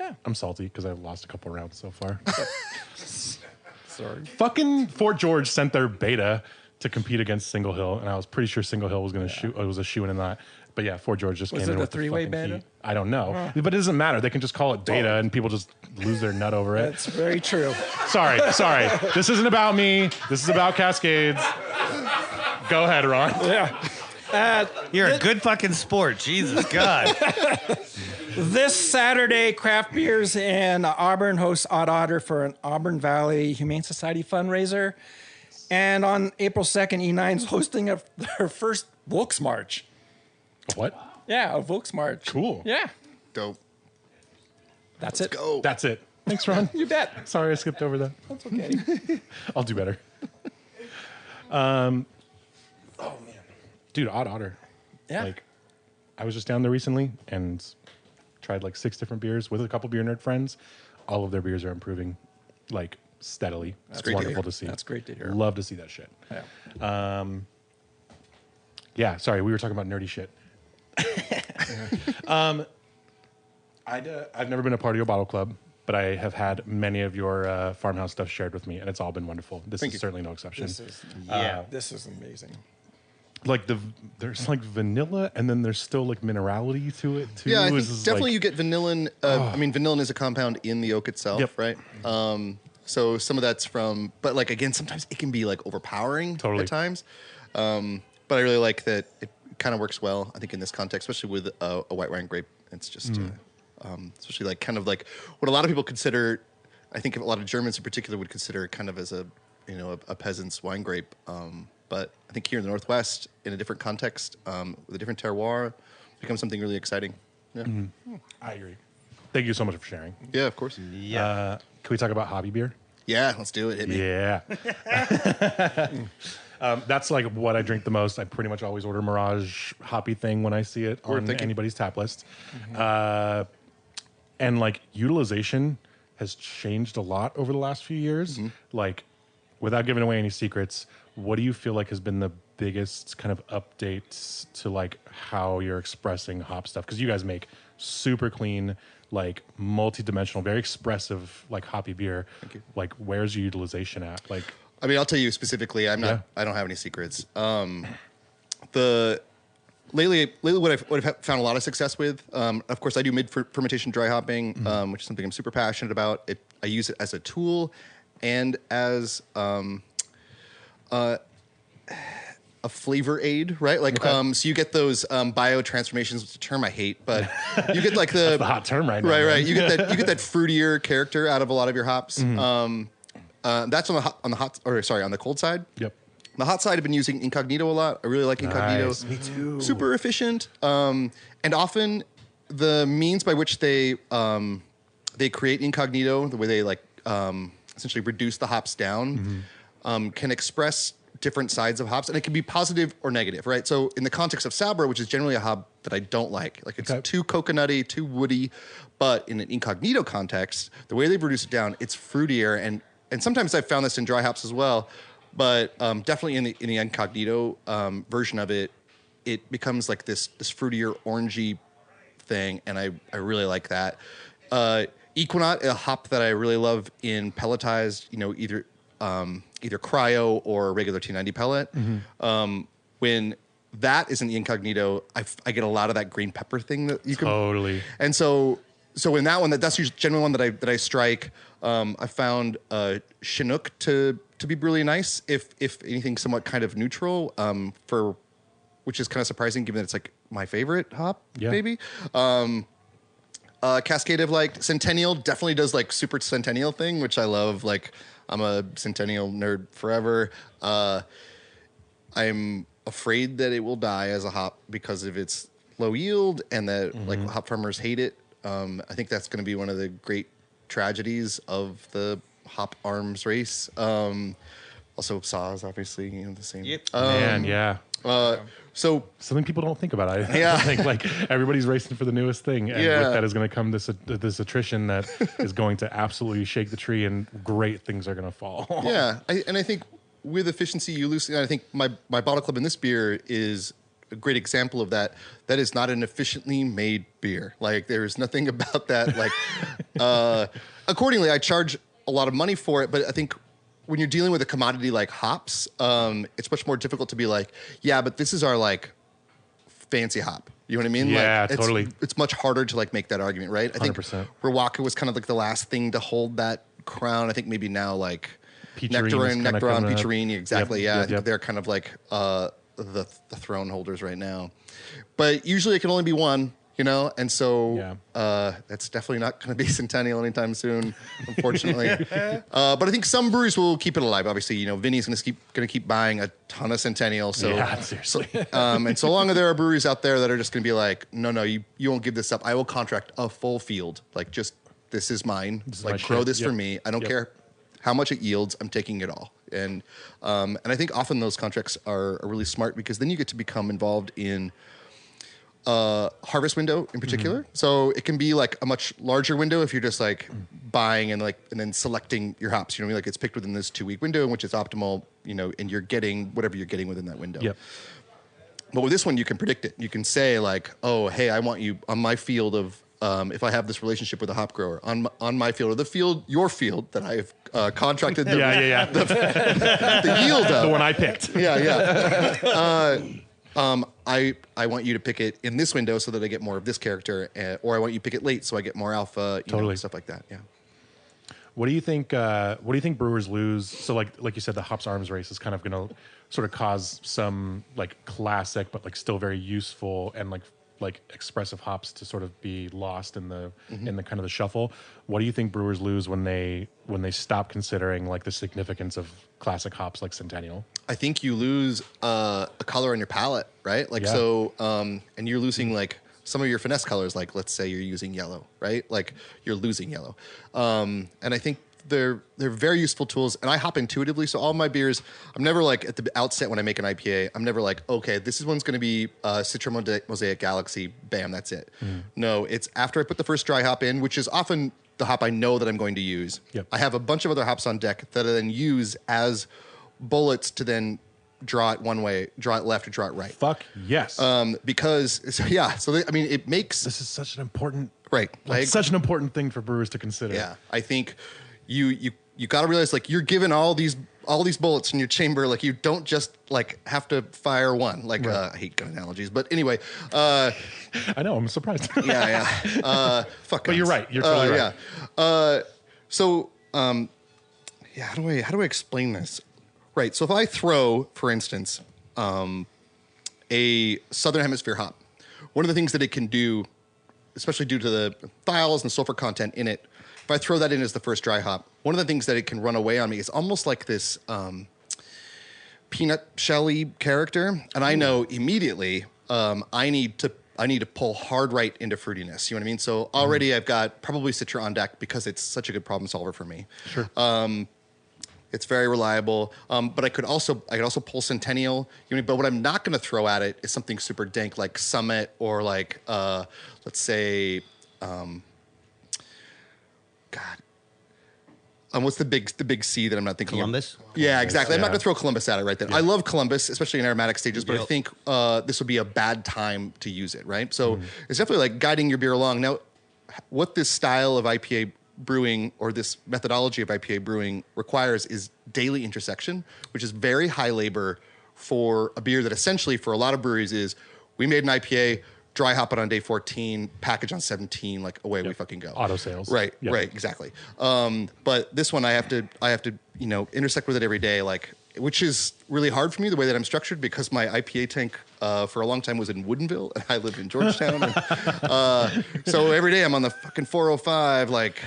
Yeah. I'm salty because I've lost a couple rounds so far. Sorry. Fucking Fort George sent their beta to compete against Single Hill, and I was pretty sure Single Hill was going to shoot. It was a shoe in that. But yeah, Fort George just Was came it in a with the three-way fucking beta? heat. I don't know, but it doesn't matter. They can just call it beta, and people just lose their nut over it. That's very true. Sorry. This isn't about me. This is about Cascades. Go ahead, Ron. Yeah. You're a good fucking sport. Jesus God. This Saturday, Craft Beers in Auburn hosts Odd Otter for an Auburn Valley Humane Society fundraiser. And on April 2nd, E9 is hosting their first Volksmarch. What? Yeah, a Volksmarch. Cool. Yeah. Dope. That's Let's it. go. That's it. Thanks, Ron. You bet. Sorry, I skipped over that. That's okay. I'll do better. Oh man, dude, Odd Otter. Yeah. Like, I was just down there recently and tried like 6 different beers with a couple beer nerd friends. All of their beers are improving, like steadily. It's great to wonderful hear. to see. That's great to hear. Love to see that shit. Yeah. Yeah, sorry, we were talking about nerdy shit. I've never been a part of your bottle club, but I have had many of your farmhouse stuff shared with me, and it's all been wonderful. This is certainly no exception. This is this is amazing. Like there's like vanilla, and then there's still like minerality to it too. Yeah, I think This is definitely like- you get vanillin. I mean, vanillin is a compound in the oak itself, Yep. right? So some of that's from, but like again, sometimes it can be like overpowering Totally. at times. But I really like that it kind of works well. I think in this context, especially with a white wine grape, it's just especially like kind of like what a lot of people consider. I think a lot of Germans in particular would consider kind of as a peasant's wine grape. But I think here in the Northwest, in a different context, with a different terroir, becomes something really exciting. Yeah, I agree. Thank you so much for sharing. yeah, of course. Yeah. Can we talk about hobby beer? Yeah, let's do it. Hit me. Yeah. That's like what I drink the most. I pretty much always order Mirage hoppy thing when I see it on thank you. anybody's tap list. And like utilization has changed a lot over the last few years. Like without giving away any secrets, what do you feel like has been the biggest kind of updates to like how you're expressing hop stuff? Because you guys make super clean, like multi-dimensional, very expressive, like hoppy beer. Thank you. Like, where's your utilization at? Like, I mean, I'll tell you specifically. I don't have any secrets. Lately, what I've found a lot of success with. Of course, I do mid fermentation dry hopping, which is something I'm super passionate about. I use it as a tool and as a flavor aid, right? Like, so you get those biotransformations, which is a term I hate, but you get like the hot term right now. right. man. You get that fruitier character out of a lot of your hops. That's on the cold side. Yep. On the hot side, I've been using Incognito a lot. I really like Incognito. Nice. Me too. Super efficient, and often the means by which they create Incognito, the way they like essentially reduce the hops down, can express different sides of hops, and it can be positive or negative, right? So in the context of Sabra, which is generally a hop that I don't like it's too coconutty, too woody, but in an Incognito context, the way they've reduced it down, it's fruitier, and sometimes I've found this in dry hops as well, but definitely in the Incognito version of it, it becomes like this fruitier, orangey thing, and I really like that. Equinaut, a hop that I really love in pelletized, either cryo or regular T90 pellet. When that is in the Incognito, I get a lot of that green pepper thing that you can. Totally. And so in that one, that's usually generally one that I strike. I found Chinook to be really nice, if anything, somewhat kind of neutral. Which is kind of surprising, given that it's like my favorite hop, maybe. Cascade of like Centennial definitely does like super Centennial thing, which I love. Like I'm a Centennial nerd forever. I'm afraid that it will die as a hop because of its low yield and that like hop farmers hate it. I think that's going to be one of the great tragedies of the hop arms race. Also Saws, obviously, the same. Yep. Man, yeah. So Something people don't think about. I Yeah. think like everybody's racing for the newest thing, and Yeah. with that is going to come this attrition that is going to absolutely shake the tree, and great things are going to fall. yeah, I think with efficiency, you lose. And I think my bottle club in this beer is a great example of that. That is not an efficiently made beer. Like there is nothing about that. Like accordingly, I charge a lot of money for it, but I think when you're dealing with a commodity like hops, it's much more difficult to be like, yeah, but this is our like fancy hop. You know what I mean? Yeah, like, totally. It's much harder to like make that argument, right? I think 100%. Rwaka was kind of like the last thing to hold that crown. I think maybe now like Peacherine is Nectaron, kinda Nectaron, coming up. Peacherine, exactly. Yep, I yep, think yep. they're kind of like the throne holders right now. But usually it can only be one, and so that's definitely not going to be Centennial anytime soon, unfortunately. But I think some breweries will keep it alive. Obviously, Vinny's going to keep buying a ton of Centennial. So Yeah, seriously. and so long as there are breweries out there that are just going to be like, no, you won't give this up. I will contract a full field. Like, just this is mine. is Like, my grow shit. this for Yep. me. I don't Yep. care how much it yields. I'm taking it all. And I think often those contracts are really smart because then you get to become involved in harvest window in particular. So it can be like a much larger window if you're just like buying and then selecting your hops. You know what I mean? Like it's picked within this 2-week window in which it's optimal, and you're getting whatever you're getting within that window. Yep. But with this one, you can predict it. You can say like, oh, hey, I want you on my field of if I have this relationship with a hop grower on my field or the field, your field that I've contracted the yield of. The one I picked. I want you to pick it in this window so that I get more of this character, or I want you to pick it late so I get more alpha, you know, stuff like that. Yeah. What do you think? What do you think brewers lose? So, like you said, the hops arms race is kind of going to sort of cause some like classic, but like still very useful and like expressive hops to sort of be lost in the in the kind of the shuffle. What do you think brewers lose when they stop considering like the significance of classic hops like Centennial? I think you lose a color on your palette, right? Like so, and you're losing like some of your finesse colors. Like let's say you're using yellow, right? Like you're losing yellow, and I think they're very useful tools. And I hop intuitively, so all my beers, I'm never like at the outset when I make an IPA, I'm never like, okay, this is one's going to be Citra Mosaic Galaxy, bam, that's it. No, it's after I put the first dry hop in, which is often the hop I know that I'm going to use. I have a bunch of other hops on deck that I then use as bullets to then draw it one way, draw it left, or draw it right. Fuck yes. Because I mean, it makes this is such an important such an important thing for brewers to consider. Yeah, I think you got to realize like you're given all these bullets in your chamber. Like you don't just like have to fire one. Like I hate gun analogies, but anyway. I know. I'm surprised. Fuck. Guns. But you're right. You're totally right. How do I explain this? Right. So if I throw, for instance, a Southern Hemisphere hop, one of the things that it can do, especially due to the thiols and sulfur content in it, if I throw that in as the first dry hop, one of the things that it can run away on me is almost like this peanut shelly character, and I know immediately I need to pull hard right into fruitiness. You know what I mean? So already I've got probably Citra on deck because it's such a good problem solver for me. Sure. It's very reliable, but I could also pull Centennial. You know, but what I'm not going to throw at it is something super dank like Summit or like let's say, what's the big C that I'm not thinking Columbus? of? Yeah, exactly. Yeah. I'm not going to throw Columbus at it right then. I love Columbus, especially in aromatic stages, but I think this would be a bad time to use it, right? So it's definitely like guiding your beer along. Now, what this style of IPA brewing or this methodology of IPA brewing requires is daily intersection, which is very high labor for a beer that essentially for a lot of breweries is we made an IPA, dry hop it on day 14, package on 17, like away we fucking go. Auto sales. Right, exactly. But this one I have to, you know, intersect with it every day, like, which is really hard for me the way that I'm structured because my IPA tank for a long time was in Woodinville and I lived in Georgetown. And, so every day I'm on the fucking 405, like,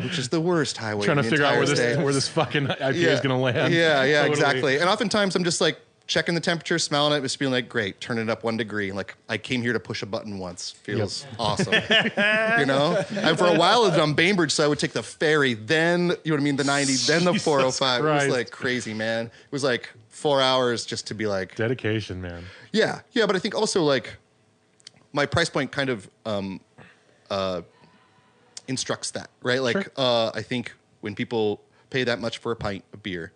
which is the worst highway. Trying to figure out where this fucking IPA is going to land. Yeah, Totally. exactly. And oftentimes I'm just like, checking the temperature, smelling it, just being like, great, turn it up 1 degree. Like, I came here to push a button once. Feels awesome. You know? And for a while, I lived on Bainbridge, so I would take the ferry, then, you know what I mean, the 90, then the 405. Christ. It was like crazy, man. It was like 4 hours just to be like... Dedication, man. Yeah, but I think also, like, my price point kind of instructs that, right? Like, Sure. I think when people pay that much for a pint of beer,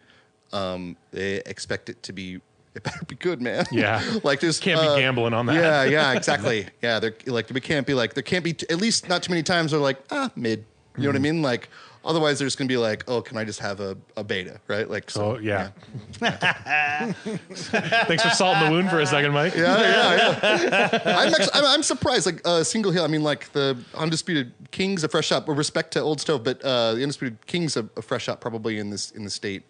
they expect it to be... It better be good, man. Yeah. Like just can't be gambling on that. Yeah, exactly. Yeah, they're like we can't be like there can't be at least not too many times they're like mid. You know what I mean? Like otherwise they're just gonna be like, oh, can I just have a beta, right? Like so. Yeah. Thanks for salting the wound for a second, Mike. Yeah. I'm surprised. Like Single Hill. I mean, like the Undisputed King's a fresh hop. With respect to Old Stove, but the Undisputed King's a fresh hop probably in the state.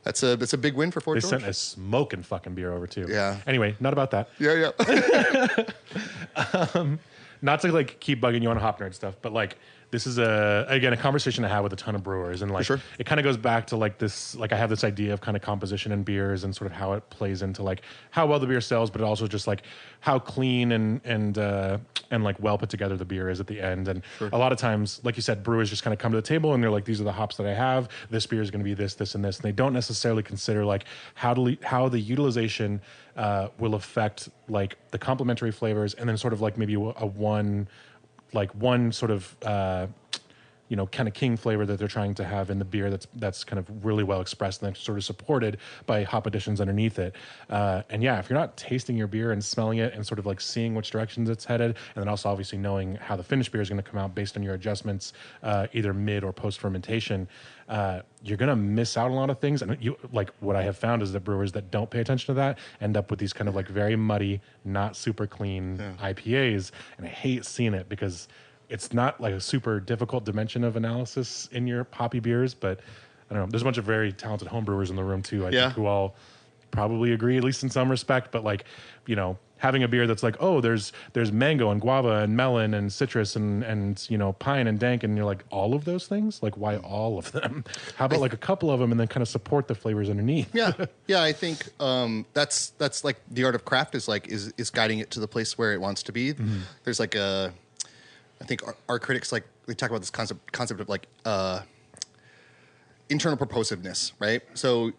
That's a big win for Fort They George. sent a smoking fucking beer over too. Yeah. Anyway, not about that. Yeah. Not to like keep bugging you on hop nerd stuff, but like this is a conversation I had with a ton of brewers, and like sure. it kind of goes back to like this, like I have this idea of kind of composition in beers and sort of how it plays into like how well the beer sells, but also just like how clean and like well put together the beer is at the end. And a lot of times, like you said, brewers just kind of come to the table and they're like, these are the hops that I have. This beer is going to be this, and this, and they don't necessarily consider like how the utilization will affect like the complementary flavors, and then sort of like maybe one sort of kind of king flavor that they're trying to have in the beer that's kind of really well expressed and that's sort of supported by hop additions underneath it. And yeah, if you're not tasting your beer and smelling it and sort of like seeing which directions it's headed, and then also obviously knowing how the finished beer is going to come out based on your adjustments, either mid or post fermentation, you're going to miss out on a lot of things. And like what I have found is that brewers that don't pay attention to that end up with these kind of like very muddy, not super clean IPAs. And I hate seeing it because it's not like a super difficult dimension of analysis in your hoppy beers, but I don't know. There's a bunch of very talented home brewers in the room too, I think, who all probably agree, at least in some respect. But like, having a beer that's like, oh, there's mango and guava and melon and citrus and pine and dank, and you're like, all of those things? Like, why all of them? How about like a couple of them and then kind of support the flavors underneath? Yeah. I think that's like the art of craft is guiding it to the place where it wants to be. Mm-hmm. There's like I think our critics they talk about this concept of like internal purposiveness, right? So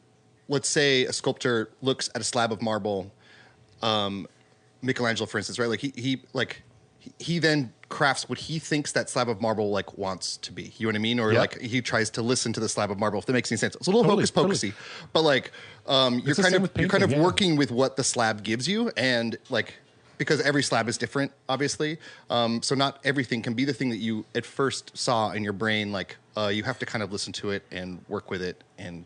let's say a sculptor looks at a slab of marble, Michelangelo, for instance, right? Like he then crafts what he thinks that slab of marble like wants to be. You know what I mean? Or like he tries to listen to the slab of marble, if that makes any sense. It's a little hocus pocusy, but like you're kind of working with what the slab gives you, and like because every slab is different, obviously. So not everything can be the thing that you at first saw in your brain. Like you have to kind of listen to it and work with it and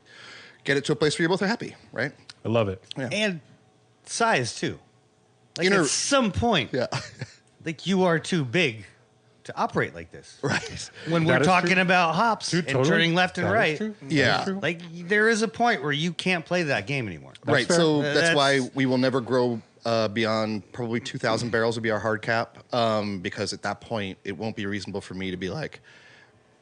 get it to a place where you both are happy, right? I love it. Yeah. And size too. Like at some point, like you are too big to operate like this. Right. When we're talking about hops and turning left and right. Like there is a point where you can't play that game anymore. Right. So that's why we will never grow beyond probably 2,000 barrels would be our hard cap, because at that point it won't be reasonable for me to be like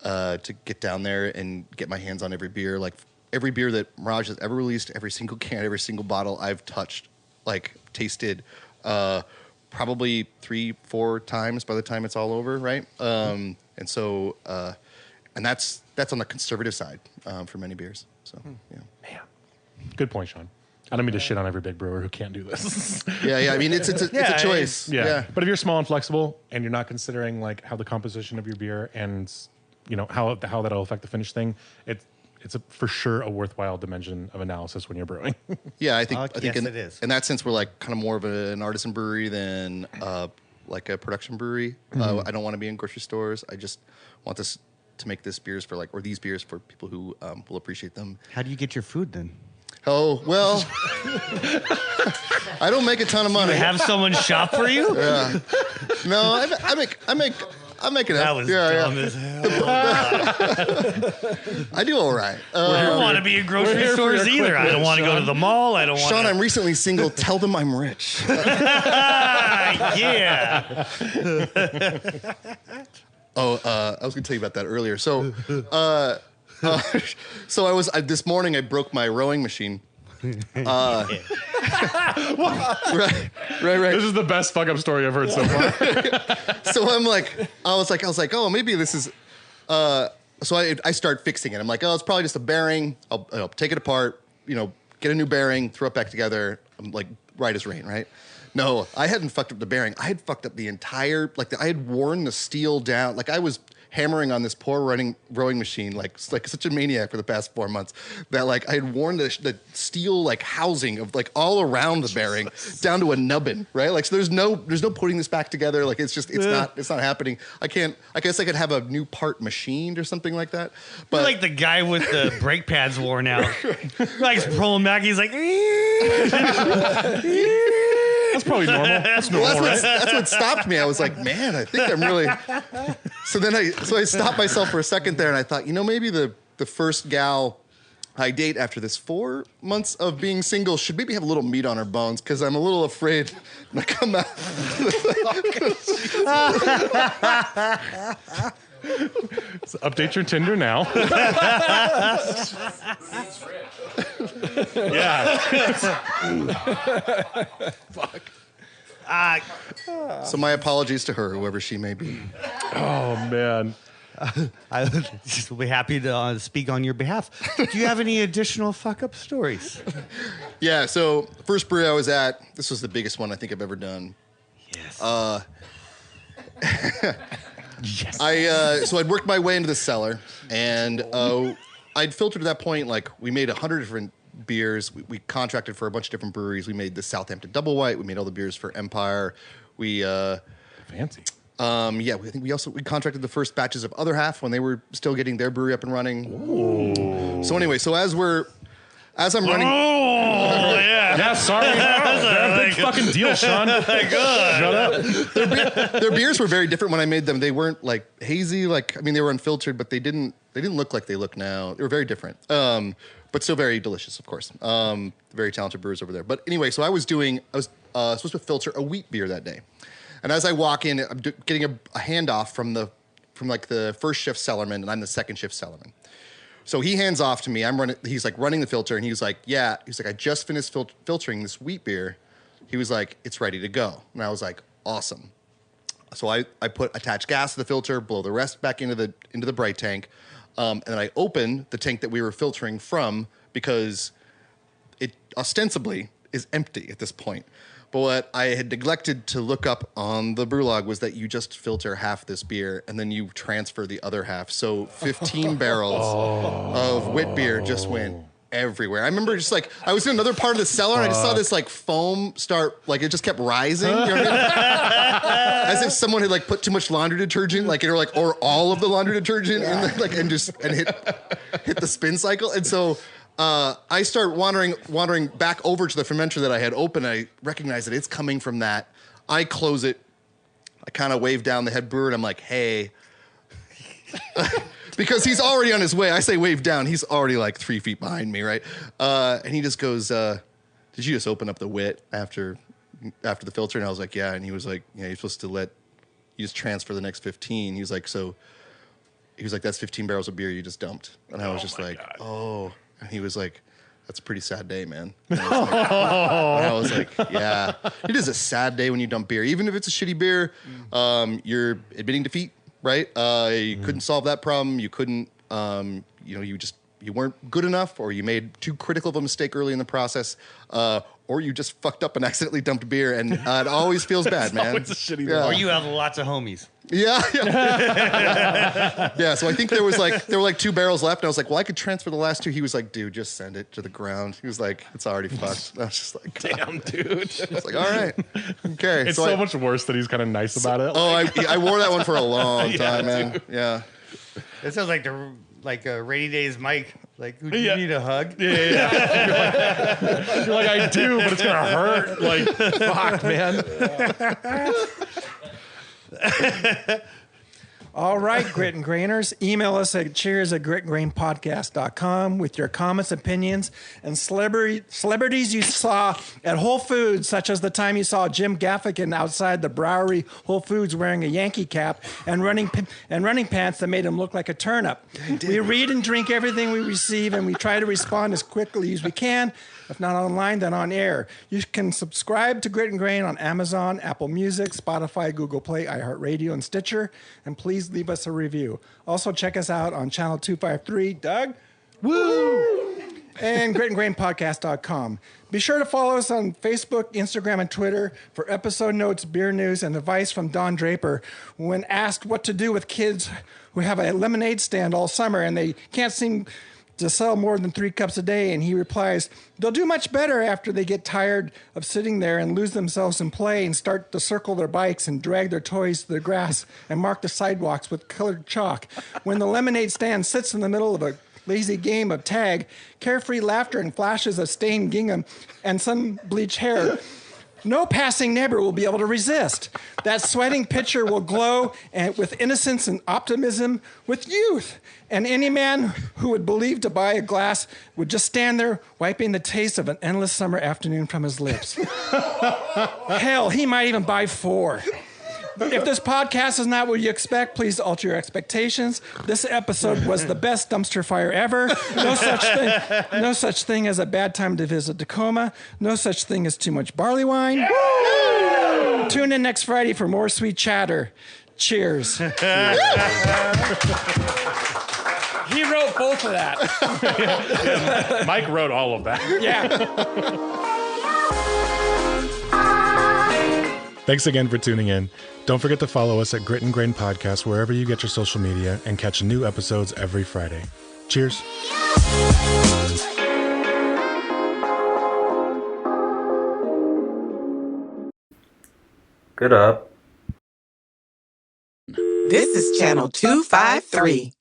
to get down there and get my hands on every beer. Like every beer that Mirage has ever released, every single can, every single bottle I've touched, like tasted, probably 3-4 times by the time it's all over, right? And so and that's on the conservative side for many beers. So yeah, man, good point, Sean. I don't mean to shit on every big brewer who can't do this. I mean, it's a choice. But if you're small and flexible and you're not considering like how the composition of your beer and how that'll affect the finished thing, it's for sure a worthwhile dimension of analysis when you're brewing. I think it is. In that sense, we're like kind of more of an artisan brewery than like a production brewery. I don't want to be in grocery stores. I just want this to make these beers for people who will appreciate them. How do you get your food then? Oh, well, I don't make a ton of money. You have someone shop for you? Yeah. No, I make it that up. Was dumb as hell. I do all right. I don't want to be in grocery stores either. I don't want to go to the mall. I don't want Sean, I'm recently single. Tell them I'm rich. Yeah. I was going to tell you about that earlier. So, so this morning I broke my rowing machine. Right. This is the best fuck up story I've heard so far. So I was like, oh, maybe this is. So I start fixing it. I'm like, oh, it's probably just a bearing. I'll take it apart. Get a new bearing, throw it back together. I'm like, right as rain, right? No, I hadn't fucked up the bearing. I had fucked up the entire. I had worn the steel down. Like I was hammering on this poor rowing machine like such a maniac for the past 4 months that like I had worn the steel like housing of like all around the bearing down to a nubbin, right? Like so there's no putting this back together. Like it's not happening. I guess I could have a new part machined or something like that. But you're like the guy with the brake pads worn out. Like he's pulling back, he's like That's probably normal. That's normal, right? That's what stopped me. I was like, man, I think I'm really. So I stopped myself for a second there, and I thought, maybe the first gal I date after this 4 months of being single should maybe have a little meat on her bones because I'm a little afraid when I come out. So update your Tinder now. Yeah. Fuck. So my apologies to her, whoever she may be. Oh, man. I will be happy to speak on your behalf. Do you have any additional fuck-up stories? Yeah, so first brewery I was at, this was the biggest one I think I've ever done. Yes. Yes. So I'd worked my way into the cellar, and I'd filtered at that point. Like we made 100 different beers. We contracted for a bunch of different breweries. We made the Southampton Double White. We made all the beers for Empire. We Fancy. I think we contracted the first batches of Other Half when they were still getting their brewery up and running. Ooh. So anyway, as I'm running. Oh yeah. Yeah. Sorry. They're a big fucking deal, Sean. Shut up. Their beers were very different when I made them. They weren't like hazy. They were unfiltered, but they didn't look like they look now. They were very different. But still very delicious, of course. Very talented brewers over there. But anyway, so I was supposed to filter a wheat beer that day. And as I walk in, I'm getting a handoff from the first shift cellarman, and I'm the second shift cellarman. So he hands off to me. He's like running the filter, and he's like, I just finished filtering this wheat beer. He was like, it's ready to go. And I was like, awesome. So I attach gas to the filter, blow the rest back into the bright tank, and then I open the tank that we were filtering from because it ostensibly is empty at this point. But what I had neglected to look up on the brew log was that you just filter half this beer and then you transfer the other half. So 15 barrels of wit beer just went everywhere. I remember just I was in another part of the cellar and I just saw this foam start, it just kept rising. You know what I mean? As if someone had put too much laundry detergent, or all of the laundry detergent and hit the spin cycle. And so I start wandering back over to the fermenter that I had open. I recognize that it's coming from that. I close it. I kind of wave down the head brewer, and I'm like, hey. Because he's already on his way. I say wave down. He's already 3 feet behind me, right? And he just goes, did you just open up the wit after the filter? And I was like, yeah. And he was like, yeah, you're supposed to you just transfer the next 15. He was like, that's 15 barrels of beer you just dumped. And I was just like, God. Oh. And he was like, that's a pretty sad day, man. And I was like, yeah, it is a sad day when you dump beer. Even if it's a shitty beer, you're admitting defeat, right? You couldn't solve that problem. You couldn't, you weren't good enough, or you made too critical of a mistake early in the process, or you just fucked up and accidentally dumped beer, and it always feels bad, man. Always a shitty yeah. Or you have lots of homies. Yeah. Yeah, so I think there were 2 barrels left, and I was like, well, I could transfer the last 2. He was like, dude, just send it to the ground. He was like, it's already fucked. And I was just like, damn, dude. I was like, all right. Okay. It's so much worse that he's kind of nice about it. Oh, I wore that one for a long time, man. Dude. Yeah. It sounds like a rainy days Mike. Do you need a hug? Yeah. You're like, I do, but it's gonna hurt. Fuck, man. All right, Grit and Grainers. Email us at cheers@gritandgrainpodcast.com with your comments, opinions, and celebrities you saw at Whole Foods, such as the time you saw Jim Gaffigan outside the Brewery Whole Foods wearing a Yankee cap and running pants that made him look like a turnip. We read and drink everything we receive, and we try to respond as quickly as we can. If not online, then on air. You can subscribe to Grit and Grain on Amazon, Apple Music, Spotify, Google Play, iHeartRadio, and Stitcher. And please leave us a review. Also, check us out on Channel 253. Doug? Woo! And gritandgrainpodcast.com. Be sure to follow us on Facebook, Instagram, and Twitter for episode notes, beer news, and advice from Don Draper when asked what to do with kids who have a lemonade stand all summer and they can't seem to sell more than 3 cups a day, and he replies, they'll do much better after they get tired of sitting there and lose themselves in play and start to circle their bikes and drag their toys to the grass and mark the sidewalks with colored chalk. When the lemonade stand sits in the middle of a lazy game of tag, carefree laughter and flashes of stained gingham and sun-bleached hair, no passing neighbor will be able to resist. That sweating pitcher will glow with innocence and optimism, with youth. And any man who would believe to buy a glass would just stand there wiping the taste of an endless summer afternoon from his lips. Hell, he might even buy 4. If this podcast is not what you expect, please alter your expectations. This episode was the best dumpster fire ever. No such thing as a bad time to visit Tacoma. No such thing as too much barley wine. Yeah! Tune in next Friday for more sweet chatter. Cheers. He wrote both of that. Mike wrote all of that. Yeah. Thanks again for tuning in. Don't forget to follow us at Grit and Grain Podcast wherever you get your social media and catch new episodes every Friday. Cheers. Good up. This is Channel 253.